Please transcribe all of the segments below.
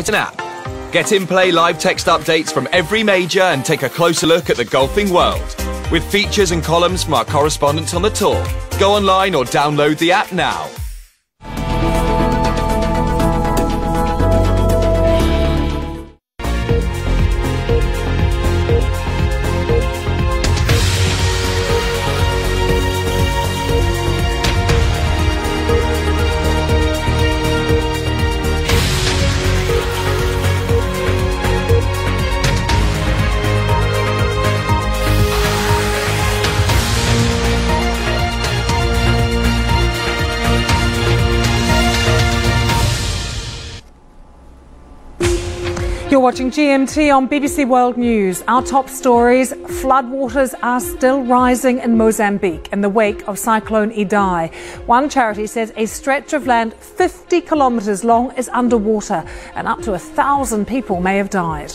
It's an app. Get in play live text updates from every major and take a closer look at the golfing world. With features and columns from our correspondents on the tour. Go online or download the app now. You're watching GMT on BBC World News. Our top stories: floodwaters are still rising in Mozambique in the wake of Cyclone Idai. One charity says a stretch of land 50 kilometres long is underwater and up to 1,000 people may have died.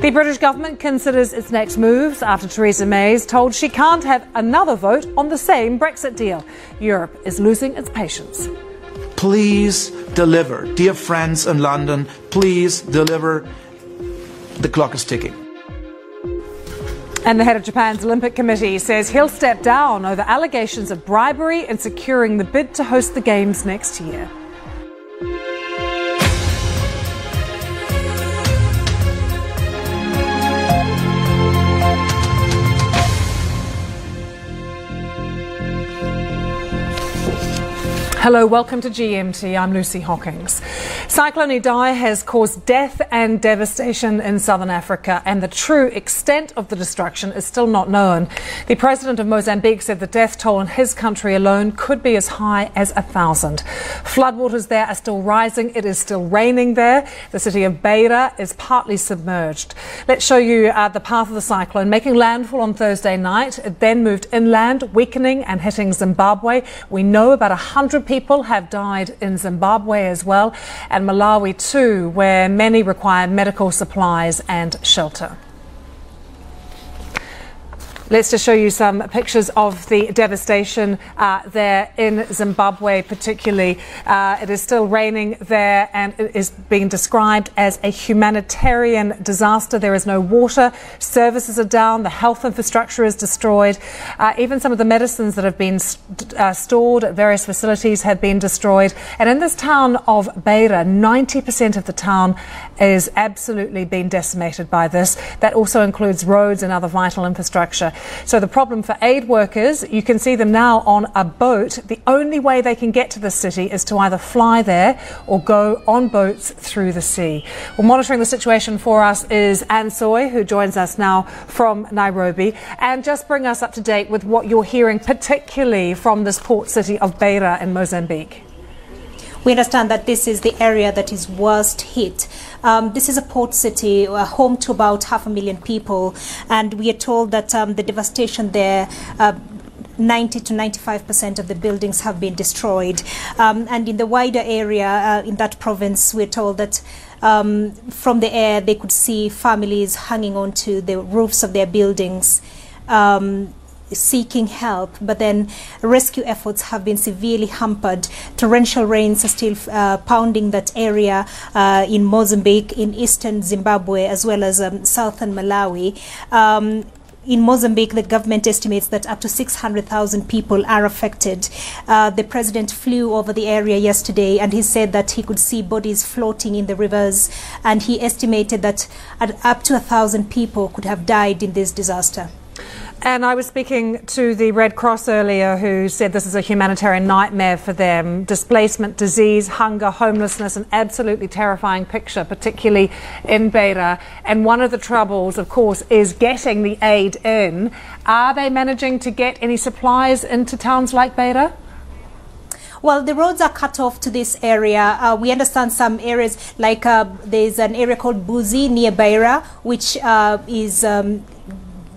The British government considers its next moves after Theresa May's told she can't have another vote on the same Brexit deal. Europe is losing its patience. Please deliver. Dear friends in London, please deliver. The clock is ticking. And the head of Japan's Olympic Committee says he'll step down over allegations of bribery in securing the bid to host the Games next year. Hello, welcome to GMT. I'm Lucy Hockings. Cyclone Idai has caused death and devastation in southern Africa, and the true extent of the destruction is still not known. The president of Mozambique said the death toll in his country alone could be as high as 1,000. Floodwaters there are still rising. It is still raining there. The city of Beira is partly submerged. Let's show you the path of the cyclone. Making landfall on Thursday night, it then moved inland, weakening and hitting Zimbabwe. We know about 100 people have died in Zimbabwe as well, and Malawi too, where many require medical supplies and shelter. Let's just show you some pictures of the devastation there in Zimbabwe particularly. It is still raining there and it is being described as a humanitarian disaster. There is no water, services are down, the health infrastructure is destroyed. Even some of the medicines that have been stored at various facilities have been destroyed. And in this town of Beira, 90% of the town is absolutely been decimated by this. That also includes roads and other vital infrastructure. So the problem for aid workers, you can see them now on a boat. The only way they can get to the city is to either fly there or go on boats through the sea. Well, monitoring the situation for us is Anne Soy, who joins us now from Nairobi. And just bring us up to date with what you're hearing, particularly from this port city of Beira in Mozambique. We understand that this is the area that is worst hit. This is a port city, home to about 500,000 people, and we are told that the devastation there, 90 to 95% of the buildings have been destroyed. And in the wider area in that province, we're told that from the air they could see families hanging onto the roofs of their buildings, seeking help, but then rescue efforts have been severely hampered. Torrential rains are still pounding that area in Mozambique, in eastern Zimbabwe, as well as southern Malawi. In Mozambique, the government estimates that up to 600,000 people are affected. The president flew over the area yesterday and he said that he could see bodies floating in the rivers, and he estimated that up to 1,000 people could have died in this disaster. And I was speaking to the Red Cross earlier, who said this is a humanitarian nightmare for them. Displacement, disease, hunger, homelessness, an absolutely terrifying picture, particularly in Beira. And one of the troubles, of course, is getting the aid in. Are they managing to get any supplies into towns like Beira? Well, the roads are cut off to this area. We understand some areas, like there's an area called Buzi near Beira, which is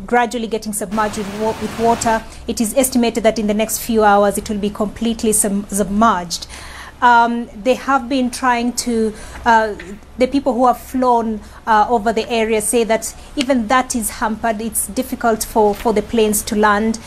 gradually getting submerged with water. It is estimated that in the next few hours it will be completely submerged. They have been trying to, the people who have flown over the area say that even that is hampered. It's difficult for the planes to land.